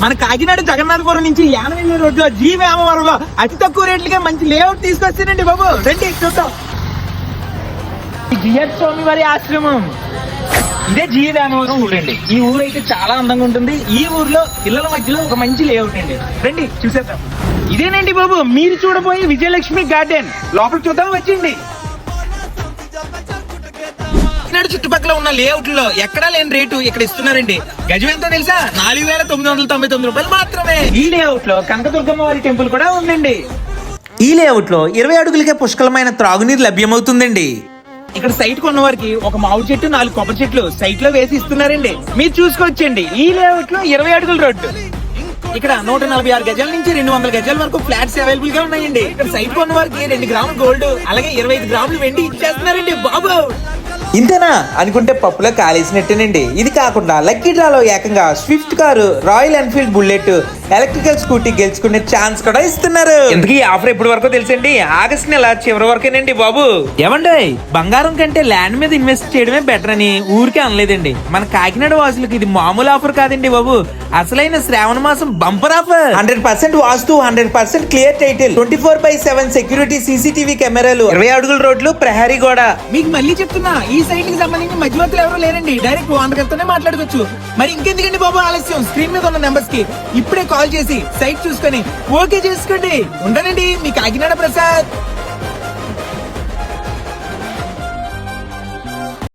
మన కాకినాడ జగన్నాథపురం నుంచి యానవెల్లి రోడ్ లో జీవేమవరంలో అతి తక్కువ రేట్లకే మంచి లేఅవుట్ తీసుకొచ్చానండి బాబు. రండి చూద్దాం. జిఎస్ స్వామి వారి ఆశ్రమం ఇదే జీవేమవరం ఊరండి. ఈ ఊరు అయితే చాలా అందంగా ఉంటుంది. ఈ ఊర్లో ఇళ్ల మధ్యలో ఒక మంచి లేఅవుట్ అండి. రండి చూసేద్దాం. ఇదేనండి బాబు మీరు చూడబోయే విజయలక్ష్మి గార్డెన్. లోపల చూద్దాం వచ్చింది. చుట్టుపక్కల ఉన్న లేఅవుట్ లో ఎక్కడా లేని రేటు ఇక్కడ ఇస్తున్నారండి. గజం ఎంతో తెలుసా? 4,999 రూపాయలు మాత్రమే. ఈ లేఅవుట్ లో కనకదుర్గమ్మ వారి టెంపుల్ కూడా ఉందండి. ఈ లేఅవుట్ లో 20 అడుగులకే పుష్కలమైన త్రాగునీరు లభ్యమవుతుందండి. ఇక్కడ సైట్ కొన్న వారికి ఒక మామిడి చెట్టు 4 కొబ్బరి చెట్లు సైట్ లో వేసి ఇస్తున్నారండి. మీరు చూసుకోవచ్చండి. ఈ లేఅవుట్ లో 20 అడుగుల రోడ్డు. ఇక్కడ 146 గజాల నుంచి 200 గజాల వరకు ఫ్లాట్స్ అవైలబుల్ గా ఉన్నాయండి. ఇక్కడ సైట్ కొన్న వారికి 2 గ్రాములు గోల్డ్ అలాగే 25 గ్రాములు వెండి ఇచ్చేస్తున్నారండి బాబు. ఇంతేనా అనుకుంటే పప్పులో కాలేసినట్టేనండి. ఇది కాకుండా లక్కీ డ్రాలో ఏకంగా Swift car, Royal Enfield Bullet, electrical scooty గెలుచుకునే ఛాన్స్ కూడా ఇస్తున్నారు. ఇంతకీ ఆఫర్ ఎప్పటి వరకు తెలుసండి? ఆగస్ట్ నెల చివరి వరకేనండి బాబు. ఏమండి బంగారం కంటే ల్యాండ్ మీద ఇన్వెస్ట్ చేయడమే బెటర్ అని ఊరికే అనలేదండి. మన కాకినాడ వాసులకు ఇది మామూలు ఆఫర్ కాదండి బాబు. అసలైన శ్రావణ మాసం బంపర్ ఆఫర్. 100% వాస్తు, 100% క్లియర్ టైటిల్, 24/7 సెక్యూరిటీ, సీసీటీవీ కెమెరాలు, 20 అడుగుల రోడ్లు, ప్రహరీ గోడ. మీకు మళ్ళీ చెప్తున్నా, ఈ సైట్ కి సంబంధించి మధ్యవర్తులు ఎవరు లేరండి. డైరెక్ట్ ఓనర్ గారితోనే మాట్లాడుకోవచ్చు. మరి ఇంకెందుకండి బాబు ఆలస్యం? స్క్రీన్ మీద ఉన్న నెంబర్స్ కి ఇప్పుడే కాల్ చేసి సైట్ చూసుకొని ఓకే చేసుకోండి. ఉంటానండి మీ కాకినాడ ప్రసాద్.